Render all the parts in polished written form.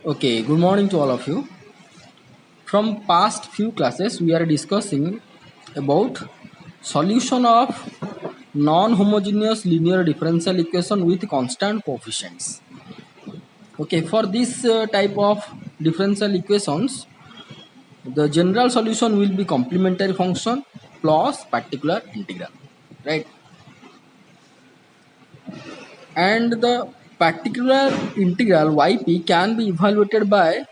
Okay, good morning to all of you. From past few classes, we are discussing about solution of non-homogeneous linear differential equation with constant coefficients. Okay, for this type of differential equations, the general solution will be complementary function plus particular integral, right? And the particular integral yp can be evaluated by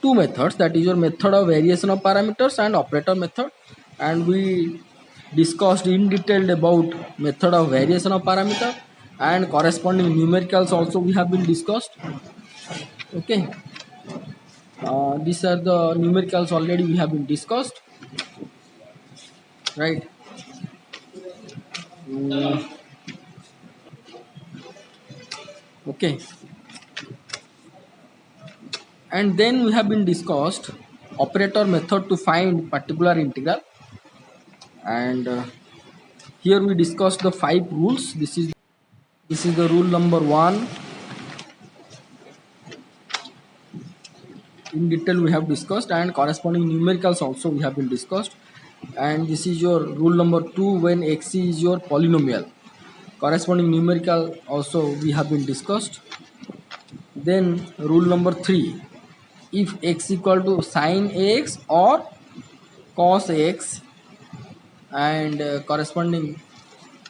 two methods, that is your method of variation of parameters and operator method, and we discussed in detail about method of variation of parameter and corresponding numericals also we have been discussed. Okay, these are the numericals already we have been discussed, right? Mm, okay, and then we have been discussed operator method to find particular integral, and here we discussed the five rules. This is the rule number 1. In detail we have discussed, and corresponding numericals also we have been discussed. And this is your rule number 2, when x is your polynomial, corresponding numerical also we have been discussed. Then rule number 3, if x equal to sine x or cos x, and corresponding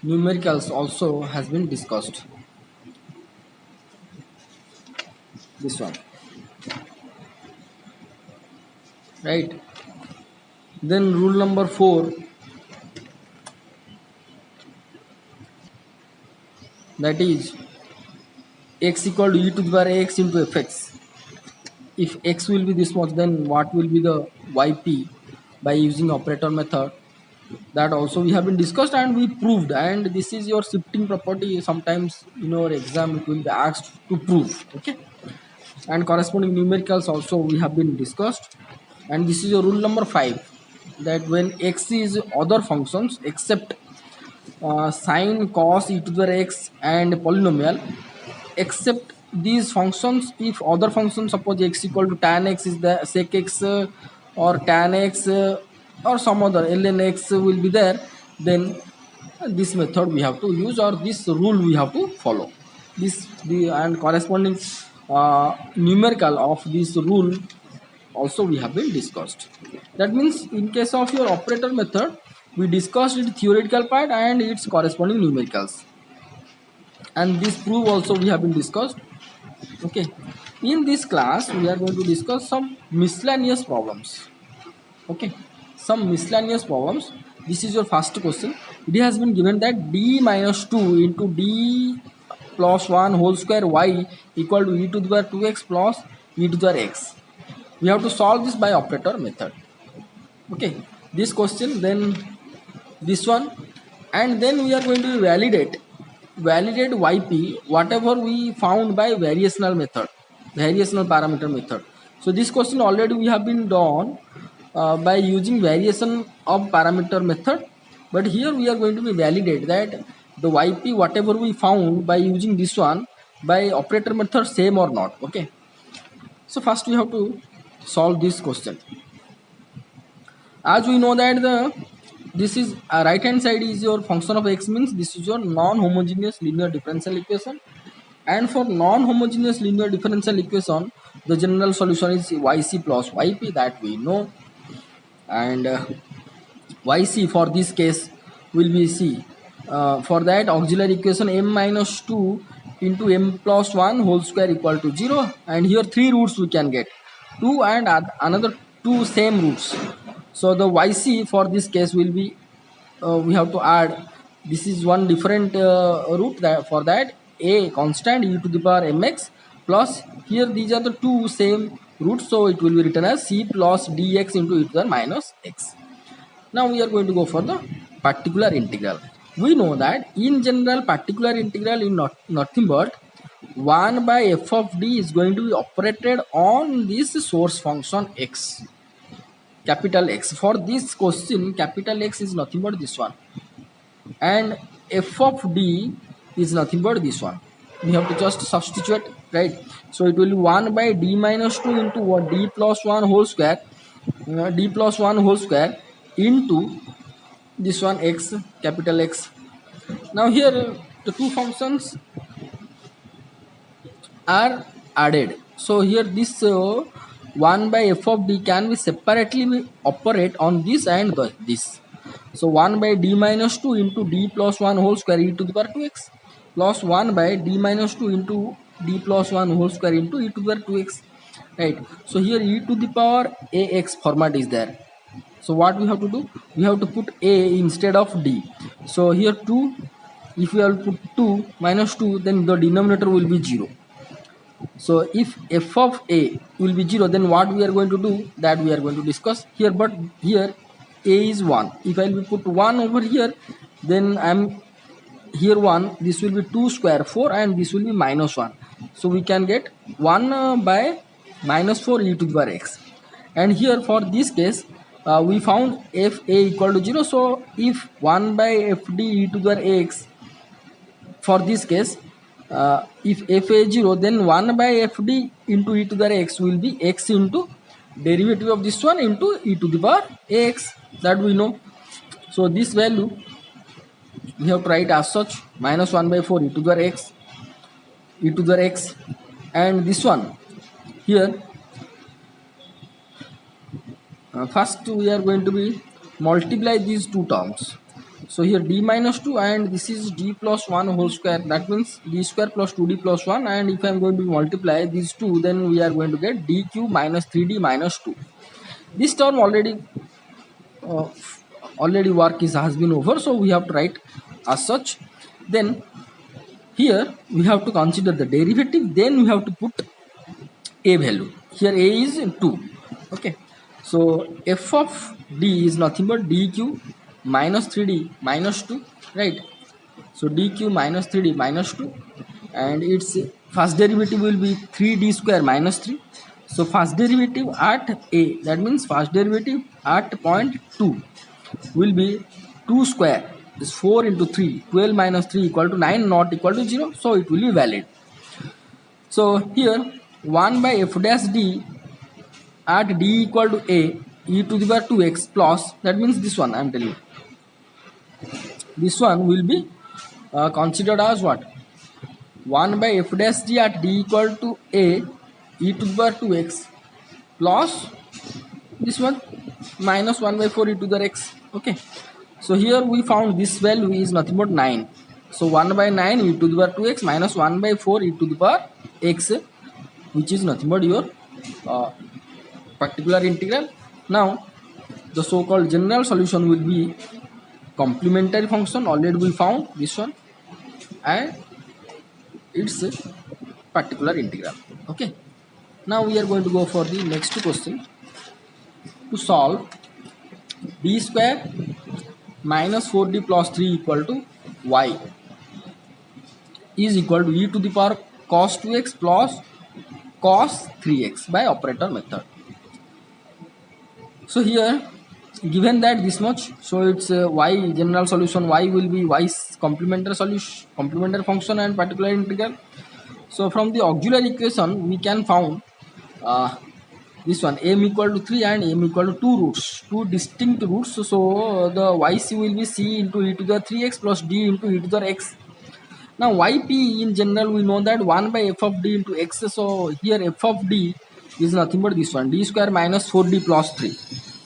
numericals also has been discussed, this one, right? Then rule number 4, that is x equal to e to the power x into fx. If x will be this much, then what will be the yp by using operator method, that also we have been discussed and we proved. And this is your shifting property, sometimes in your exam it will be asked to prove. Okay, and corresponding numericals also we have been discussed. And this is your rule number 5, that when x is other functions except sine, cos, e to the x and polynomial, except these functions, if other functions, suppose x equal to tan x is the sec x, or tan x, or some other ln x will be there, then this method we have to use, or this rule we have to follow. And corresponding numerical of this rule also we have been discussed. That means in case of your operator method, we discussed its theoretical part and its corresponding numericals, and this proof also we have been discussed. Okay, in this class we are going to discuss some miscellaneous problems. Okay, some miscellaneous problems. This is your first question. It has been given that d minus 2 into d plus 1 whole square y equal to e to the power 2x plus e to the power x. We have to solve this by operator method. Okay, this question, then this one, and then we are going to validate yp whatever we found by variational parameter method. So this question already we have been done by using variation of parameter method, but here we are going to be validate that the yp whatever we found by using this one by operator method same or not. Okay, so first we have to solve this question. As we know that this is right hand side is your function of x, means this is your non-homogeneous linear differential equation, and for non-homogeneous linear differential equation the general solution is yc plus yp, that we know. And yc for this case will be c. For that auxiliary equation m minus 2 into m plus 1 whole square equal to 0, and here three roots we can get, 2 and another two same roots. So the yc for this case will be, we have to add, this is one different root, that for that a constant e to the power mx plus, here these are the two same roots, so it will be written as c plus dx into e to the minus x. Now we are going to go for the particular integral. We know that in general particular integral is nothing but 1 by f of d is going to be operated on this source function x, capital X. For this question capital X is nothing but this one, and f of d is nothing but this one. We have to just substitute, right? So it will be 1 by d minus 2 into what, d plus 1 whole square, d plus 1 whole square into this one x, capital X. Now here the two functions are added. So here this 1 by f of d can be separately operate on this and this. So 1 by d minus 2 into d plus 1 whole square e to the power 2x plus 1 by d minus 2 into d plus 1 whole square into e to the power 2x. Right. So here e to the power ax format is there. So what we have to do? We have to put a instead of d. So here 2, if we have to put 2 minus 2, then the denominator will be 0. So if f of a will be 0, then what we are going to do, that we are going to discuss here. But here a is 1. If I will put 1 over here, then I am here 1, this will be 2 square 4 and this will be minus 1. So we can get 1 by minus 4 e to the power x. And here for this case we found f a equal to 0. So if 1 by f d e to the power x, for this case if f a is 0, then 1 by f d into e to the power x will be x into derivative of this one into e to the power ax, that we know. So this value we have to write as such, minus 1 by 4 e to the power x, e to the power x, and this one here first we are going to be multiply these two terms. So here d minus 2 and this is d plus 1 whole square, that means d square plus 2d plus 1, and if I am going to multiply these two, then we are going to get d cube minus 3d minus 2. This term already work has been over, so we have to write as such. Then here we have to consider the derivative, then we have to put a value. Here a is 2. Okay, so f of d is nothing but d cube minus 3d minus 2, right? So d cube minus 3d minus 2, and its first derivative will be 3d square minus 3. So first derivative at a, that means first derivative at point 2 will be 2 square is 4 into 3, 12 minus 3 equal to 9, not equal to 0, so it will be valid. So here 1 by f dash d at d equal to a e to the power 2x plus, that means this one I am telling you, this one will be considered as what, 1 by f dash d at d equal to a e to the power 2x plus this one minus 1 by 4 e to the x. Okay, so here we found this value is nothing but 9. So 1 by 9 e to the power 2x minus 1 by 4 e to the power x, which is nothing but your particular integral. Now the so-called general solution will be complementary function, already we found this one, and its particular integral. Okay, now we are going to go for the next question. To solve d square minus 4d plus 3 equal to y is equal to e to the power cos 2x plus cos 3x by operator method. So here given that this much, so it's y general solution, y will be y's complementary solution, complementary function and particular integral. So from the auxiliary equation we can found this one, m equal to 3 and m equal to 2 roots, two distinct roots. So the yc will be c into e to the 3x plus d into e to the x. Now yp in general we know that 1 by f of d into x. So here f of d is nothing but this one, d square minus 4d plus 3.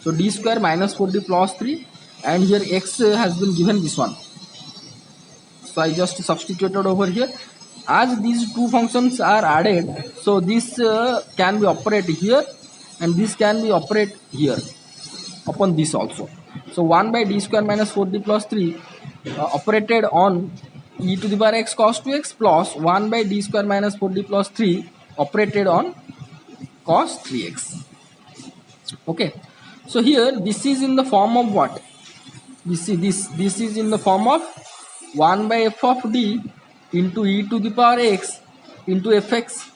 So d square minus 4d plus 3, and here x has been given this one. So I just substituted over here. As these two functions are added, so this can be operated here and this can be operated here upon this also. So 1 by d square minus 4d plus 3 operated on e to the power x cos 2x plus 1 by d square minus 4d plus 3 operated on cos 3x. Okay, so here this is in the form of what? This is in the form of 1 by f of d into e to the power x into fx.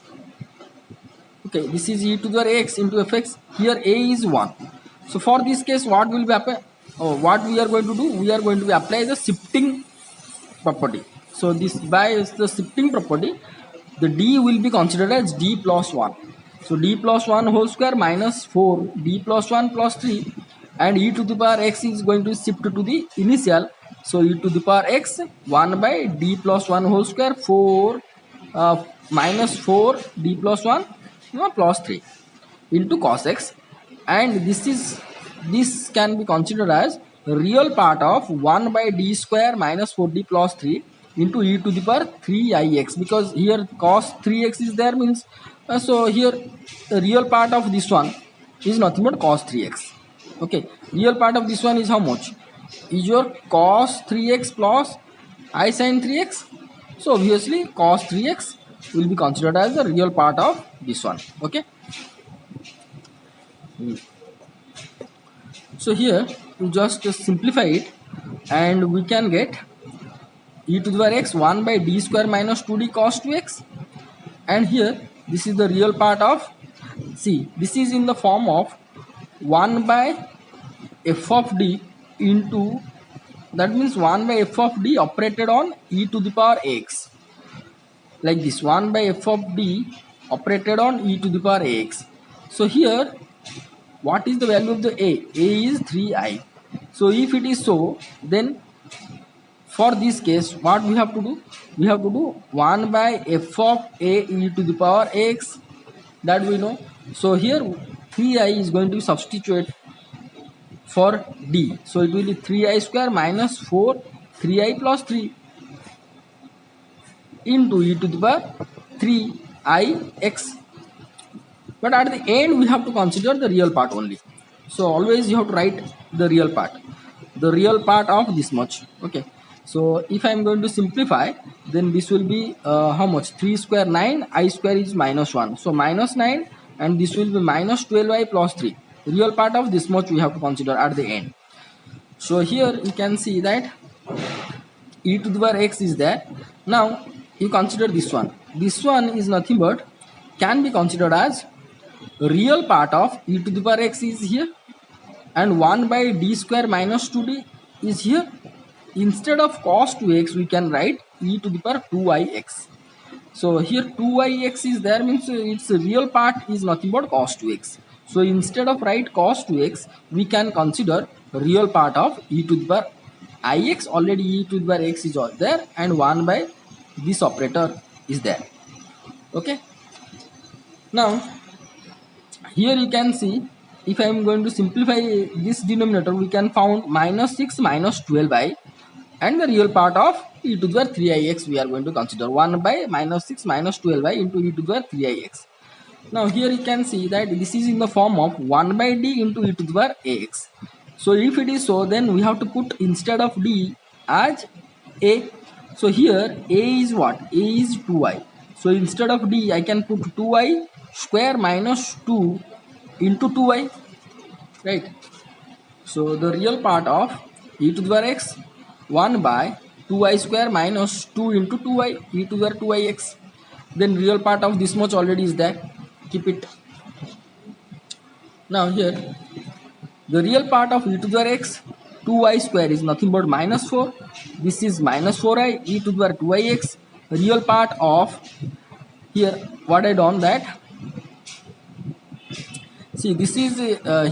Okay, this is e to the power x into fx. Here a is 1. So for this case what will be happen? What we are going to do? We are going to apply the shifting property. So this by the shifting property, the d will be considered as d plus 1. So d plus 1 whole square minus 4 d plus 1 plus 3, and e to the power x is going to shift to the initial. So e to the power x 1 by d plus 1 whole square 4 minus 4 d plus 1 plus 3 into cos x, and this can be considered as real part of 1 by d square minus 4d plus 3 into e to the power 3ix, because here cos 3x is there, means so here the real part of this one is nothing but cos 3x. Okay, real part of this one is how much? Is your cos 3x plus I sin 3x. So obviously cos 3x will be considered as the real part of this one. Okay. So here we just simplify it, and we can get e to the power x 1 by d square minus 2d cos 2x, and here this is the real part of, see, this is in the form of 1 by f of d into, that means 1 by f of d operated on e to the power x, like this, 1 by f of d operated on e to the power x. So here what is the value of the a? A is 3i. So if it is so, then for this case what we have to do? We have to do 1 by f of a e to the power x, that we know. So here 3i is going to be substituted for d, so it will be 3i square minus 4 3i plus 3 into e to the power 3ix. But at the end we have to consider the real part only. So always you have to write the real part of this much. Okay, so if I am going to simplify, then this will be how much? 3 square 9, I square is minus 1, so minus 9, and this will be minus 12i plus 3. Real part of this much we have to consider at the end. So here you can see that e to the power x is there. Now you consider this one. This one is nothing but, can be considered as real part of e to the power x is here, and 1 by d square minus 2d is here. Instead of cos 2x we can write e to the power 2ix. So here 2ix is there, means its real part is nothing but cos 2x. So instead of write cos 2x, we can consider real part of e to the power ix. Already e to the power x is all there, and 1 by this operator is there. Okay, now here you can see, if I am going to simplify this denominator, we can found minus 6 minus 12i, and the real part of e to the power 3ix we are going to consider 1 by minus 6 minus 12i into e to the power 3ix. Now here you can see that this is in the form of 1 by d into e to the power ax. So if it is so, then we have to put instead of d as a. So here a is what? A is 2i. So instead of d I can put 2i square minus 2 into 2i, right? So the real part of e to the power x 1 by 2i square minus 2 into 2i e to the power 2ix. Then real part of this much already is there, keep it. Now here the real part of e to the power x 2i square is nothing but minus 4. This is minus 4i e to the power 2ix. Real part of, here what I done that, see, this is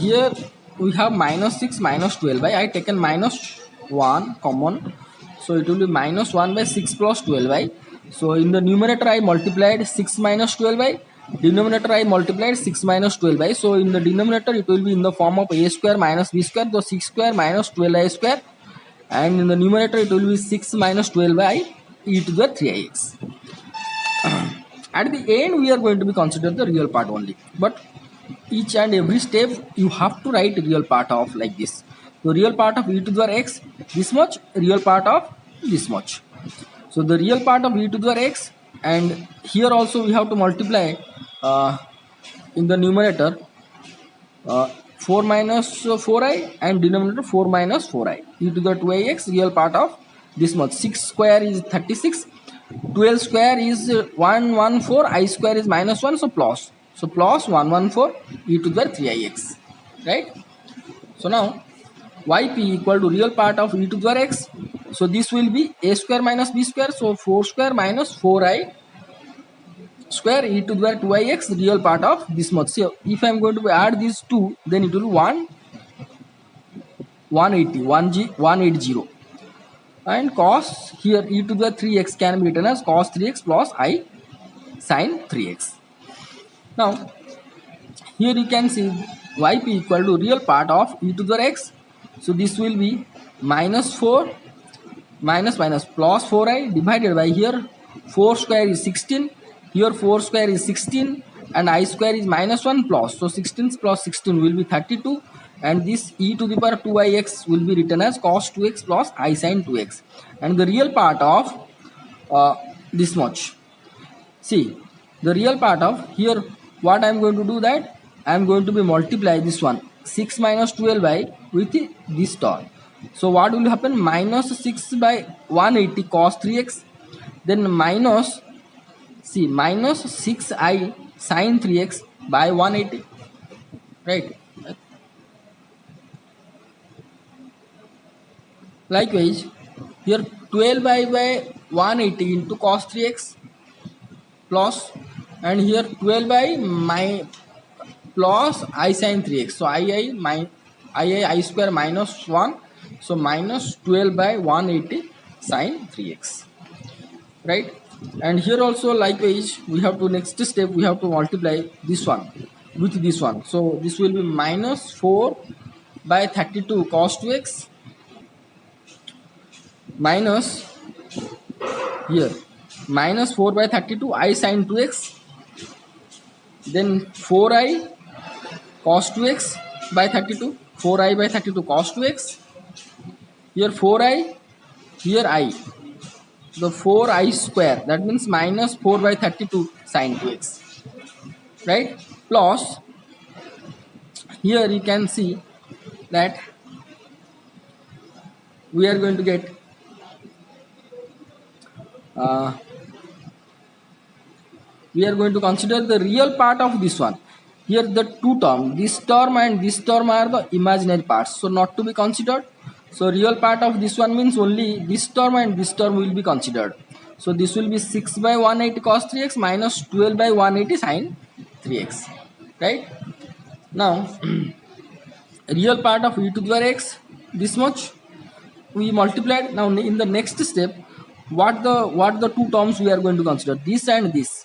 here we have minus 6 minus 12i. I taken minus 1 common, so it will be minus 1 by 6 plus 12i. So in the numerator I multiplied 6 minus 12i, denominator I multiplied 6 minus 12i. So in the denominator it will be in the form of a square minus b square, so 6 square minus 12i square, and in the numerator it will be 6 minus 12i e to the 3ix. At the end we are going to be consider the real part only, but each and every step you have to write real part of like this. So real part of e to the power x this much, real part of this much. So the real part of e to the power x, and here also we have to multiply in the numerator 4 minus 4i, and denominator 4 minus 4i e to the 2ix. Real part of this much. 6 square is 36, 12 square is 114, I square is minus 1, so plus. So plus 114 e to the power 3ix, right? So now yp equal to real part of e to the power x. So this will be a square minus b square, so 4 square minus 4i square e to the power 2ix real part of this much. So if I am going to add these two, then it will be 180 and cos here e to the 3x can be written as cos 3x plus I sin 3x. Now here you can see yp equal to real part of e to the x. So this will be minus 4 minus minus plus 4i divided by here 4 square is 16, here 4 square is 16 and I square is minus 1 plus, so 16 plus 16 will be 32 and this e to the power 2ix will be written as cos 2x plus I sin 2x and the real part of this much. See the real part of here, what I am going to do that I am going to be multiply this one 6 minus 12 by with this term. So what will happen, minus 6 by 180 cos 3x, then minus, see minus 6i sin 3x by 180, right? Likewise here 12i by 180 into cos 3x plus and here 12 by my plus I sin 3x, so I square minus 1, so minus 12 by 180 sin 3x, right? And here also likewise we have to, next step we have to multiply this one with this one, so this will be minus 4 by 32 cos 2x minus here minus 4 by 32 I sin 2x, then 4i cos 2x by 32, 4i by 32 cos 2x, here 4i, here I, the 4i square, that means minus 4 by 32 sin 2x, right? Plus here you can see that we are going to get we are going to consider the real part of this one. Here the two term, this term and this term are the imaginary parts, so not to be considered. So real part of this one means only this term and this term will be considered. So this will be 6 by 180 cos 3x minus 12 by 180 sin 3x, right? Now real part of e to the power x, this much we multiplied. Now in the next step, what the two terms we are going to consider, this and this.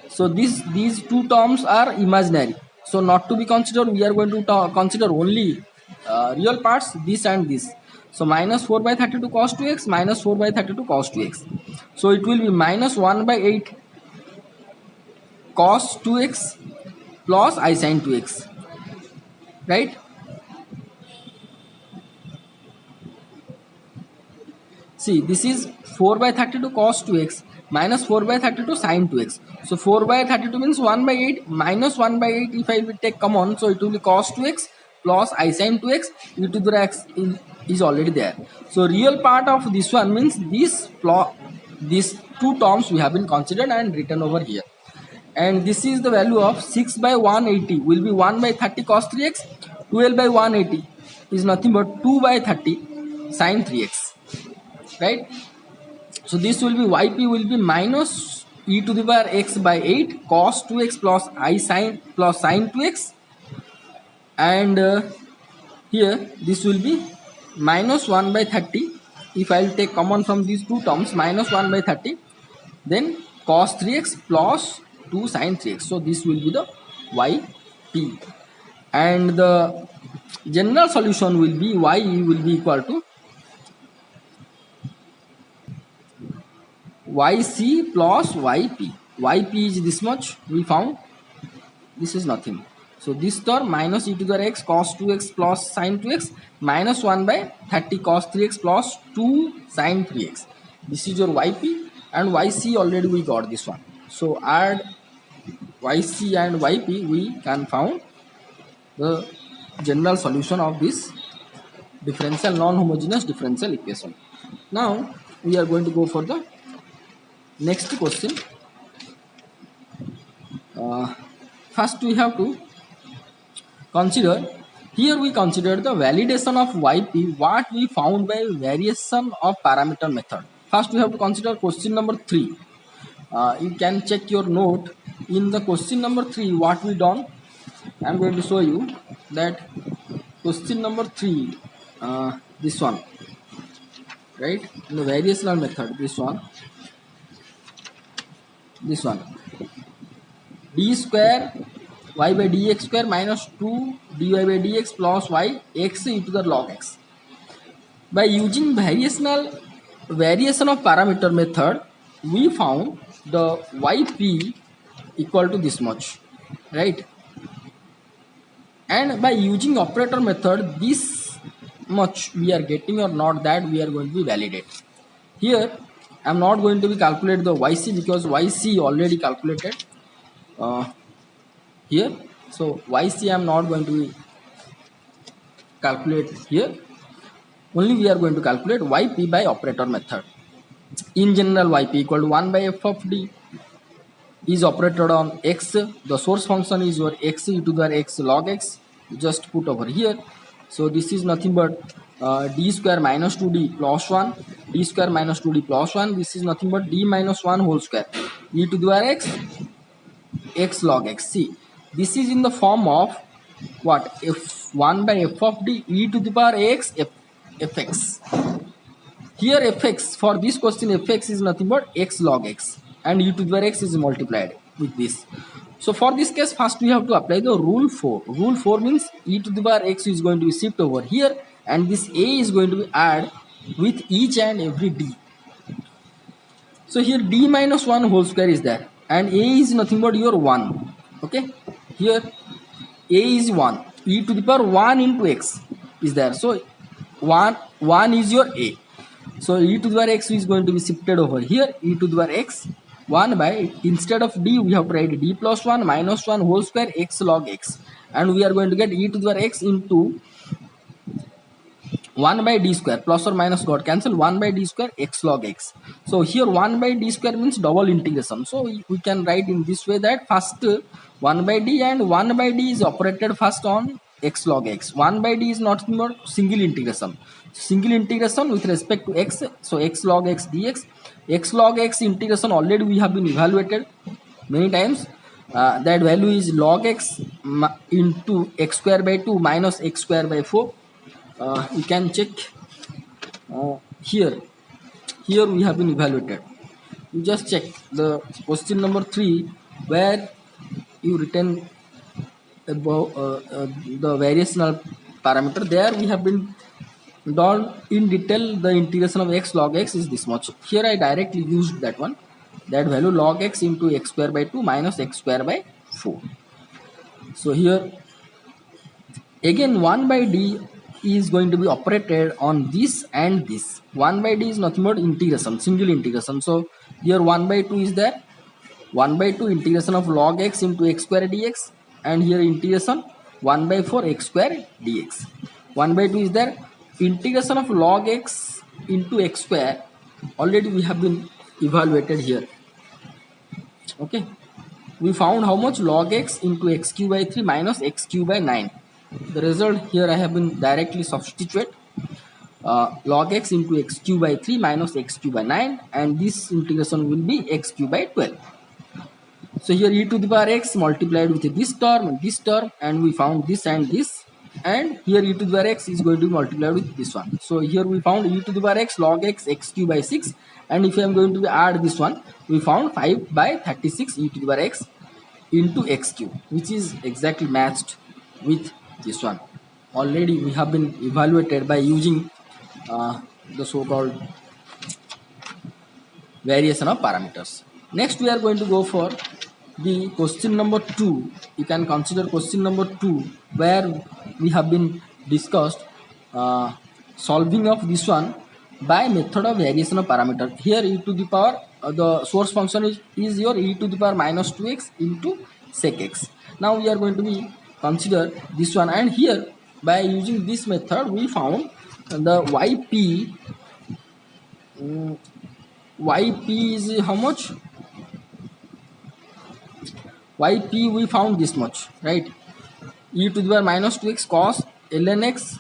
So these two terms are imaginary, so not to be considered. We are going to consider only real parts, this and this. So minus 4 by 32 cos 2x minus 4 by 32 cos 2x. So it will be minus 1 by 8 cos 2x plus I sin 2x, right? See, this is 4 by 32 cos 2x minus 4 by 32 sin 2x. So 4 by 32 means 1 by 8 minus 1 by 8 if I will take common, so it will be cos 2x plus I sin 2x, e to the x is already there. So real part of this one means these two terms we have been considered and written over here. And this is the value of 6 by 180 will be 1 by 30 cos 3x, 12 by 180 is nothing but 2 by 30 sin 3x, right? So this will be yp will be minus e to the power x by 8 cos 2x plus I sin plus sin 2x, and here this will be minus 1 by 30. If I will take common from these two terms, minus 1 by 30, then cos 3x plus 2 sin 3x. So this will be the yp, and the general solution will be ye will be equal to yc plus yp. Yp is this much we found, this is nothing. So this term minus e to the x cos 2x plus sin 2x minus 1 by 30 cos 3x plus 2 sin 3x. This is your yp, and yc already we got this one. So add yc and yp, we can found the general solution of this differential non-homogeneous differential equation. Now we are going to go for the next question. First we have to consider, here we consider the validation of yp what we found by variation of parameter method. First we have to consider question number 3. You can check your note in the question number 3, what we done, I'm going to show you that question number 3, this one, right, in the variational method, this one, d square y by dx square minus 2 dy by dx plus y x e to the log x. By using variation of parameter method, we found the yp equal to this much, right? And by using operator method, this much we are getting or not, that we are going to validate. Here I am not going to be calculate the yc because yc already calculated here. So yc I am not going to be calculate here. Only we are going to calculate yp by operator method. In general, yp equal to 1 by f of d is operated on x. The source function is your x e to the x log x. Just put over here. So this is nothing but d square minus 2d plus 1, d square minus 2d plus 1. This is nothing but d minus 1 whole square e to the x x log x. See, this is in the form of what? F1 by f of d e to the power x fx. Here fx, for this question, fx is nothing but x log x and e to the power x is multiplied with this. So for this case, first we have to apply the rule 4. Rule 4 means e to the power x is going to be shift over here and this a is going to be add with each and every d. So here d minus 1 whole square is there and a is nothing but your 1. Okay, here a is 1, e to the power 1 into x is there. So 1 is your a. So e to the power x is going to be shifted over here, e to the power x 1 by, instead of d we have to write d plus 1 minus 1 whole square x log x, and we are going to get e to the power x into 1 by d square, plus or minus got cancel, 1 by d square x log x. So here 1 by d square means double integration. So we can write in this way that first 1 by d and 1 by d is operated first on x log x. 1 by d is not more single integration. Single integration with respect to x. So x log x dx. X log x integration already we have been evaluated many times. That value is log x into x square by 2 minus x square by 4. You can check here we have been evaluated. You just check the question number 3 where you written above the variational parameter. There we have been done in detail the integration of x log x is this much. Here I directly used that one, that value log x into x square by 2 minus x square by 4. So here again 1 by d is going to be operated on this and this. 1 by d is nothing but integration, single integration. So here 1 by 2 is there, 1 by 2 integration of log x into x square dx, and here integration 1 by 4 x square dx. 1 by 2 is there, integration of log x into x square already we have been evaluated here. Okay, we found how much? Log x into x cube by 3 minus x cube by 9. The result here I have been directly substitute log x into x cube by 3 minus x cube by 9, and this integration will be x cube by 12. So here e to the power x multiplied with this term, and we found this and this, and here e to the power x is going to be multiplied with this one. So here we found e to the power x log x x cube by 6, and if I am going to add this one, we found 5 by 36 e to the power x into x cube, which is exactly matched with this one. Already we have been evaluated by using the so-called variation of parameters. Next we are going to go for the question number 2. You can consider question number 2 where we have been discussed solving of this one by method of variation of parameter. Here e to the power the source function is your e to the power minus 2x into sec x. Now we are going to be consider this one, and here by using this method we found the yp is how much? Yp we found this much, right? E to the power minus 2x cos ln x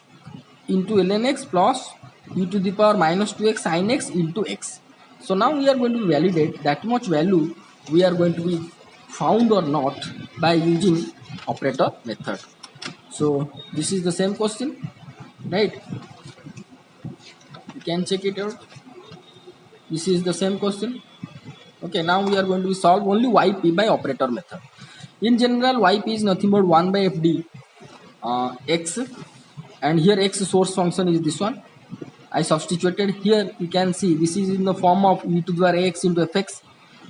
into ln x plus e to the power minus 2x sin x into x. So now we are going to validate that much value. We are going to be found or not by using operator method. So this is the same question, right? You can check it out. This is the same question. Okay, now we are going to solve only yp by operator method. In general, yp is nothing but 1 by fd x, and here x source function is this one. I substituted here. You can see this is in the form of e to the power ax into fx.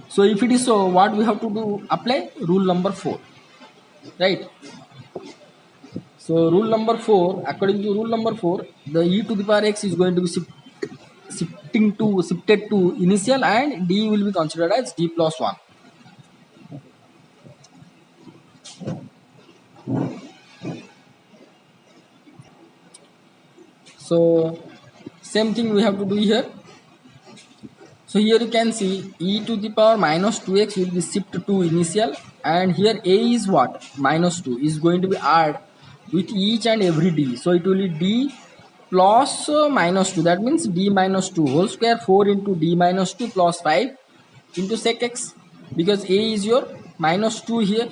So if it is so, what we have to do? Apply rule number 4, right? So rule number 4, according to rule number 4, the e to the power x is going to be shifted to initial, and d will be considered as d plus 1. So same thing we have to do here. So here you can see e to the power minus 2x will be shifted to initial, and here a is what? Minus 2 is going to be added with each and every d. So it will be d plus minus 2. That means d minus 2 whole square, 4 into d minus 2 plus 5 into sec x, because a is your minus 2 here.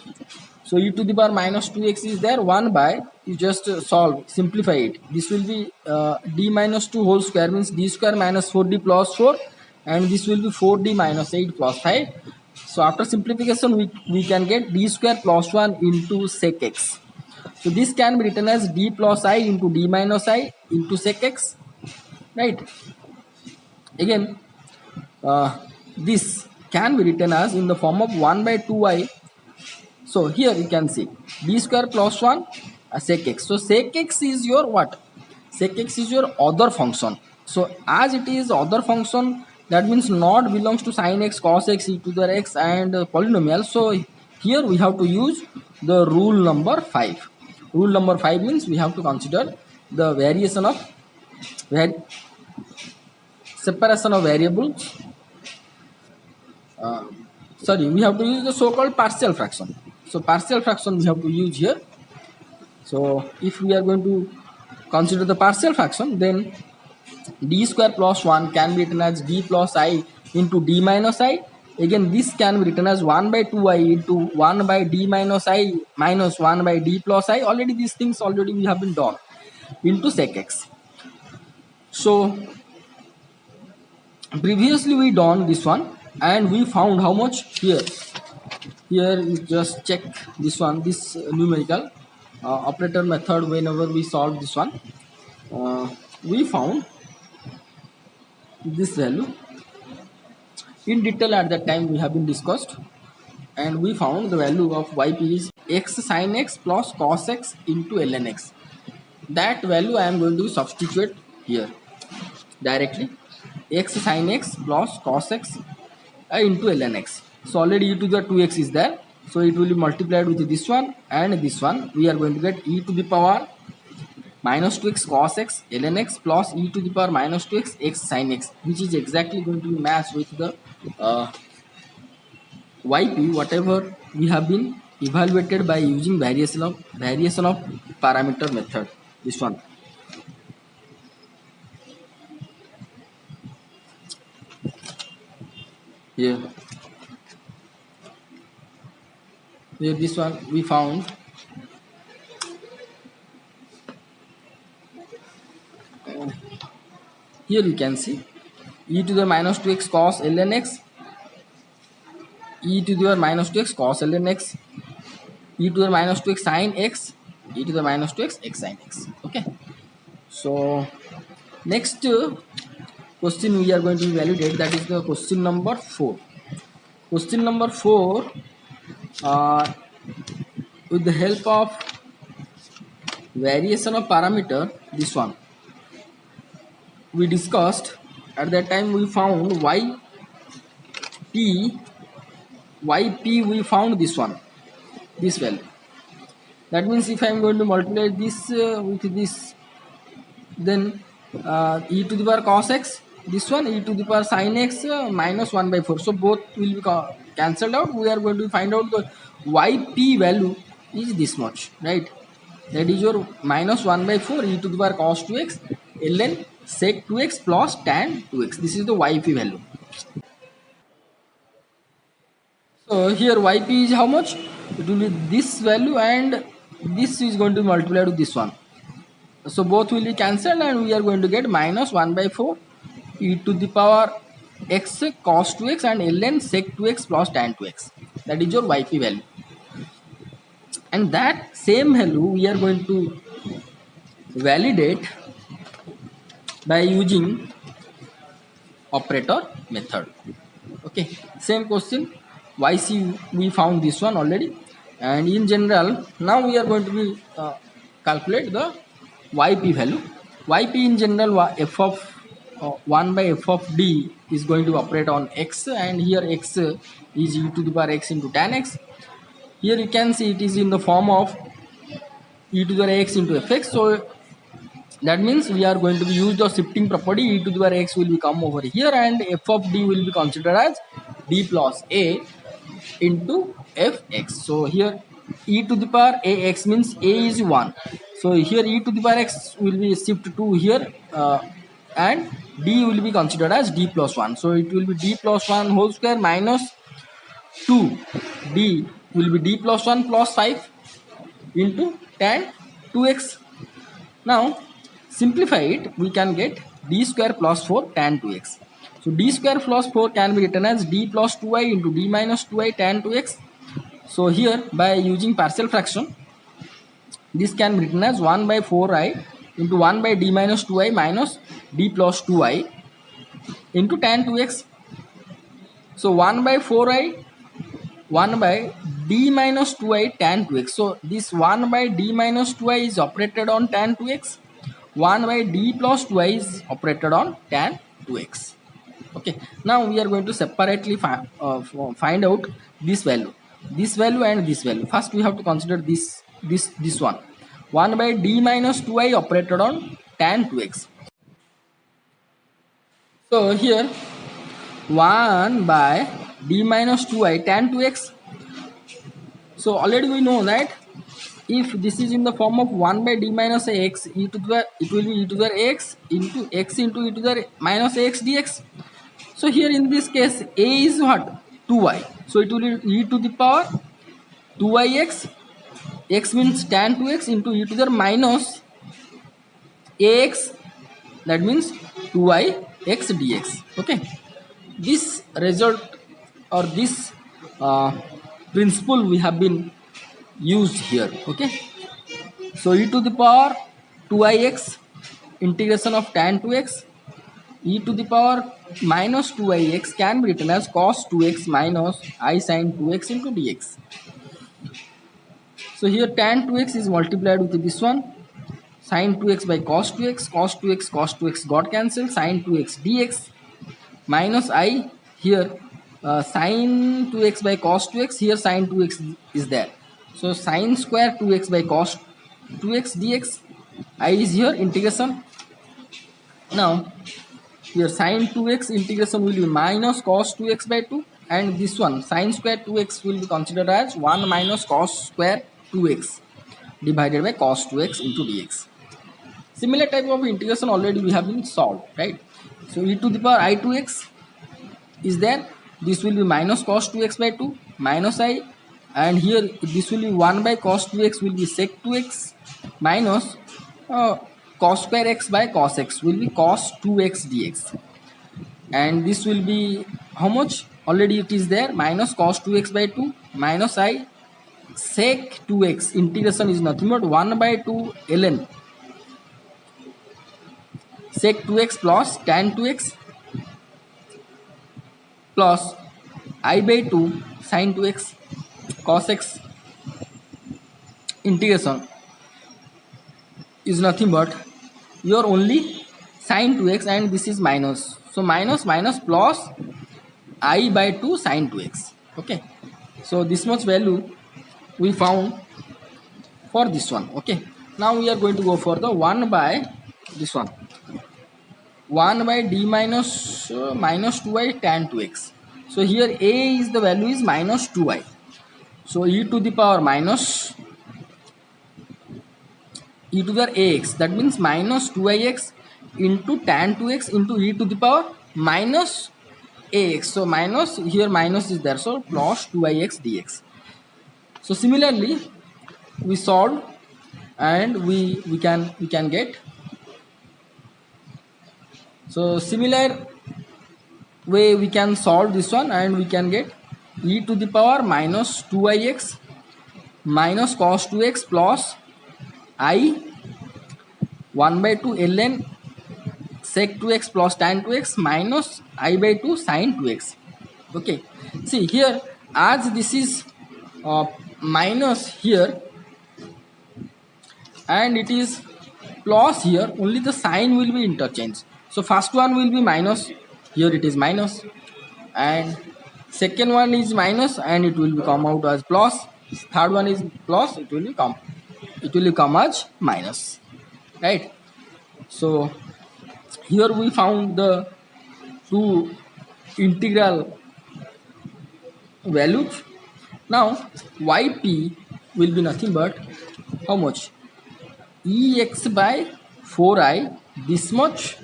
So e to the power minus 2x is there, 1 by, you just solve, simplify it. This will be d minus 2 whole square, means d square minus 4d plus 4, and this will be 4d minus 8 plus 5. So after simplification, we can get d square plus 1 into sec x. So this can be written as d plus I into d minus I into sec x, right? Again, this can be written as in the form of 1 by 2i. So here you can see d square plus 1 sec x. So sec x is your what? Sec x is your other function. So as it is other function, that means not belongs to sin x, cos x, e to the x and polynomial. So here we have to use the rule number 5. Rule number 5 means we have to consider the variation of separation of variables. We have to use the so-called partial fraction. So partial fraction we have to use here. So if we are going to consider the partial fraction, then d square plus 1 can be written as d plus I into d minus I. Again, this can be written as 1 by 2i into 1 by d minus I minus 1 by d plus I. Already these things already we have been done, into sec x. So previously we done this one, and we found how much here. Here you just check this one, this numerical operator method. Whenever we solve this one, we found this value in detail. At that time we have been discussed, and we found the value of yp is x sin x plus cos x into ln x. That value I am going to substitute here directly, x sin x plus cos x into ln x. So already e to the 2x is there, so it will be multiplied with this one and this one. We are going to get e to the power minus 2x cos x ln x plus e to the power minus 2x x sin x, which is exactly going to be matched with the yp whatever we have been evaluated by using variation of parameter method. This one. Here this one we found here you can see e to the minus 2x cos ln x, e to the minus 2x cos ln x, e to the minus 2x sin x, e to the minus 2x x sin x. Okay, so next question we are going to validate, that is the question number 4. Question number 4, with the help of variation of parameter, this one we discussed. At that time we found yp we found this one, this value. That means if I am going to multiply this with this, then e to the power cos x, this one e to the power sin x minus 1 by 4. So both will be cancelled out. We are going to find out the yp value is this much, right? That is your minus 1 by 4 e to the power cos 2x ln sec 2x plus tan 2x. This is the yp value. So here yp is how much? It will be this value, and this is going to be multiplied with this one. So both will be cancelled, and we are going to get minus 1 by 4 e to the power x cos 2x and ln sec 2x plus tan 2x. That is your yp value. And that same value we are going to validate by using operator method. Okay, same question. Yc we found this one already, and in general now we are going to be calculate the yp value. Yp in general, f of 1 by f of d is going to operate on x, and here x is e to the power x into tan x. Here you can see it is in the form of e to the power x into fx. So that means we are going to be use the shifting property. E to the power x will be come over here, and f of d will be considered as d plus a into fx. So here e to the power ax means a is 1. So here e to the power x will be shift to here, and d will be considered as d plus 1. So it will be d plus 1 whole square minus 2 d will be d plus 1 plus 5 into tan 2x. Now simplify it, we can get d square plus 4 tan 2x. So d square plus 4 can be written as d plus 2i into d minus 2i tan 2x. So here by using partial fraction, this can be written as 1 by 4i into 1 by d minus 2i minus d plus 2i into tan 2x. So 1 by 4i, 1 by d minus 2i tan 2x. So this 1 by d minus 2i is operated on tan 2x. 1 by d plus 2i is operated on tan 2x. Okay, now we are going to separately find out this value and this value. First we have to consider this one. 1 by d minus 2i operated on tan 2x. So here 1 by d minus 2i tan 2x. So already we know that if this is in the form of 1 by d minus x, e to the, it will be e to the x into e to the minus ax dx. So here in this case a is what? 2y. So it will be e to the power 2yx. X means tan 2x into e to the minus ax. That means 2yx dx. Okay. This result or this principle we have been used here. Okay. So e to the power 2ix integration of tan 2x, e to the power minus 2ix can be written as cos 2x minus I sin 2x into dx. So here tan 2x is multiplied with this one, sin 2x by cos 2x, cos 2x got cancelled, sin 2x dx minus I here sin 2x by cos 2x, here sin 2x is there. So sin square 2x by cos 2x dx, I is here integration. Now here sin 2x integration will be minus cos 2x by 2, and this one sin square 2x will be considered as 1 minus cos square 2x divided by cos 2x into dx. Similar type of integration already we have been solved, right? So e to the power I 2x is there. This will be minus cos 2x by 2 minus I, and here this will be 1 by cos 2x will be sec 2x minus cos square x by cos x will be cos 2x dx, and this will be how much? Already it is there, minus cos 2x by 2 minus I sec 2x integration is nothing but 1 by 2 ln sec 2x plus tan 2x plus I by 2 sin 2x cos x integration is nothing but your only sin 2x, and this is minus. So minus plus I by 2 sin 2x. Okay. So this much value we found for this one. Okay. Now we are going to go for the 1 by this one. 1 by d minus minus 2i tan 2x. So here a is the value is minus 2i. So e to the power minus e to the ax, that means minus 2ix into tan 2x into e to the power minus ax. So minus, here minus is there, so plus 2ix dx. So similarly we solve, and we can get, so similar way we can solve this one, and we can get e to the power minus 2ix minus cos 2x plus I 1 by 2 ln sec 2x plus tan 2x minus I by 2 sin 2x. Okay, see here, as this is minus here and it is plus here, only the sign will be interchanged. So first one will be minus, here it is minus, and second one is minus and it will come out as plus, third one is plus, it will come as minus, right? So here we found the two integral values. Now yp will be nothing but how much, ex by 4i this much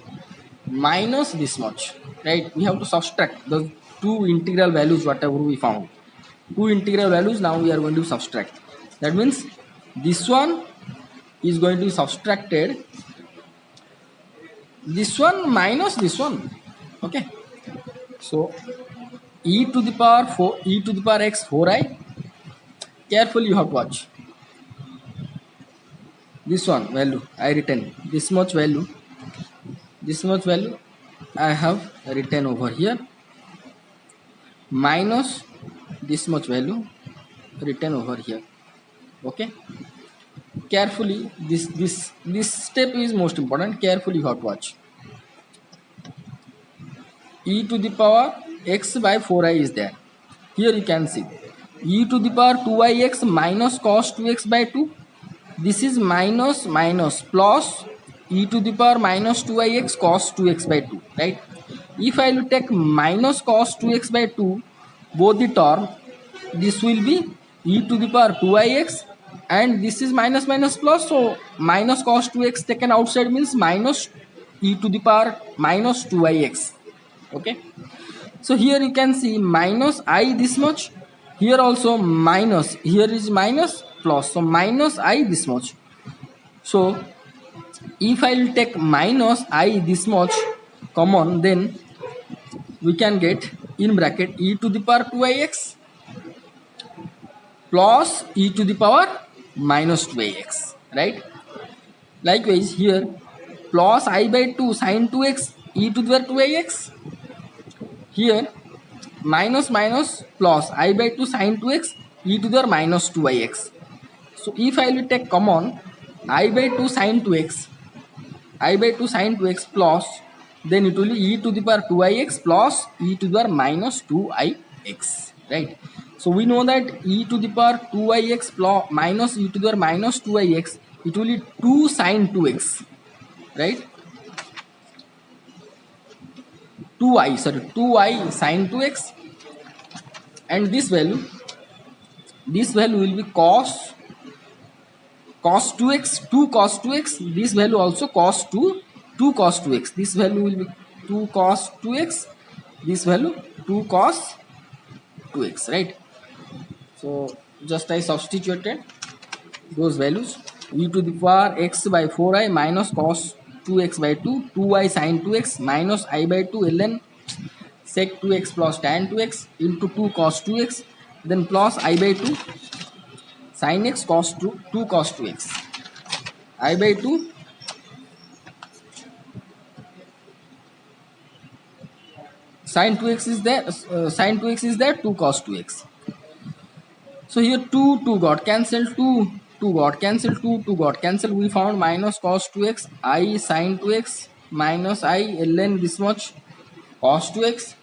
minus this much, right? We have to subtract the two integral values whatever we found, two integral values. Now we are going to subtract, that means this one is going to be subtracted, this one minus this one. Okay, so e to the power 4, e to the power x 4i, carefully you have to watch this one value. I written this much value, this much value I have written over here, minus this much value written over here. Okay, carefully, this step is most important, carefully you have to watch. E to the power x by 4i is there, here you can see e to the power 2ix minus cos 2x by 2, this is minus minus plus e to the power minus 2ix cos 2x by 2, right? If I will take minus cos 2x by 2 both the term, this will be e to the power 2ix, and this is minus minus plus, so minus cos 2x taken outside means minus e to the power minus 2ix. Okay, so here you can see minus I this much, here also minus, here is minus plus, so minus I this much. So if I will take minus I this much common, then we can get in bracket e to the power 2ix plus e to the power minus 2ix, right? Likewise here plus I by 2 sin 2x e to the power 2ix, here minus minus plus I by 2 sin 2x e to the power minus 2ix. So if I will take common I by 2 sin 2x, I by 2 sin 2x plus, then it will be e to the power 2ix plus e to the power minus 2ix, right? So we know that e to the power 2ix plus minus e to the power minus 2ix, it will be 2 sin 2x, right? 2i sin 2x, and this value will be cos 2x, 2 cos 2x, this value also cos 2 cos 2x, this value will be 2 cos 2x, this value 2 cos 2x, right? So just I substituted those values, e to the power x by 4i minus cos 2x by 2, 2i sin 2x minus I by 2 ln sec 2x plus tan 2x into 2 cos 2x, then plus I by 2 sin x cos 2 cos 2x, I by 2 sin 2x is there, sin 2x is there, 2 cos 2x. So here 2 got cancelled, 2 got cancelled, 2 got cancelled, we found minus cos 2x I sin 2x minus I ln this much cos 2x,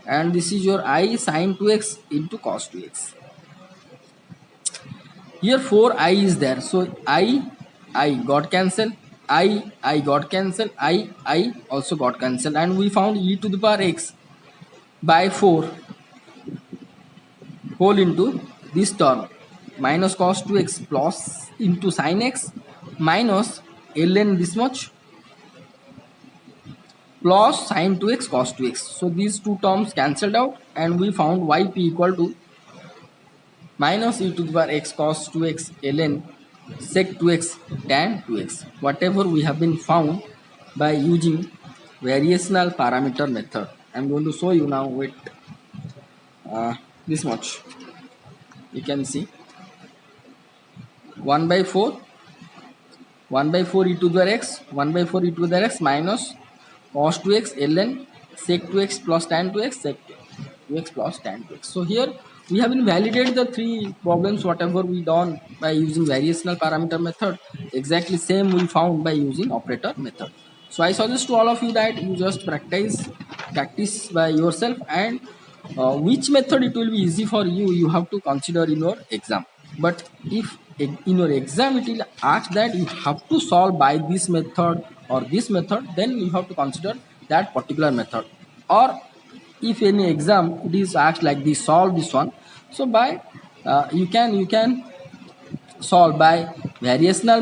and this is your I sin 2x into cos 2x. Here 4i is there, so I got cancelled, I got cancelled, I also got cancelled, and we found e to the power x by 4 whole into this term minus cos 2x plus into sin x minus ln this much plus sine 2x cos 2x. So these two terms cancelled out and we found yp equal to minus e to the power x cos 2x ln sec 2x tan 2x. Whatever we have been found by using variational parameter method. I am going to show you now with this much. You can see 1 by 4 1 by 4 e to the power x 1 by 4 e to the power x minus cos 2x ln sec 2x plus tan 2x sec 2x plus tan 2x. So here we have invalidated the three problems whatever we done by using variational parameter method, exactly same we found by using operator method. So I suggest to all of you that you just practice by yourself, and which method it will be easy for you, you have to consider in your exam. But if in your exam it will ask that you have to solve by this method or this method, then you have to consider that particular method. Or if any exam it is asked like this, solve this one, so by you can solve by variational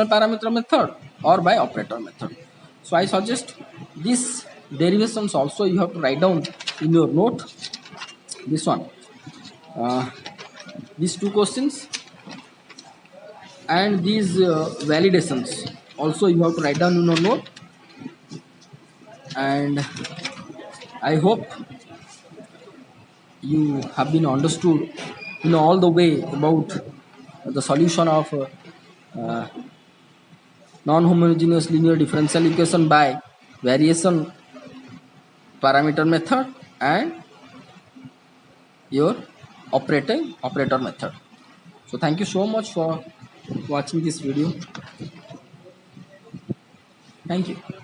parameter method or by operator method. So I suggest this derivations also you have to write down in your note. This one, these two questions and these validations also you have to write down in your note. And I hope you have been understood in all the way about the solution of uh, non-homogeneous linear differential equation by variation parameter method and your operator method. So thank you so much for watching this video. Thank you.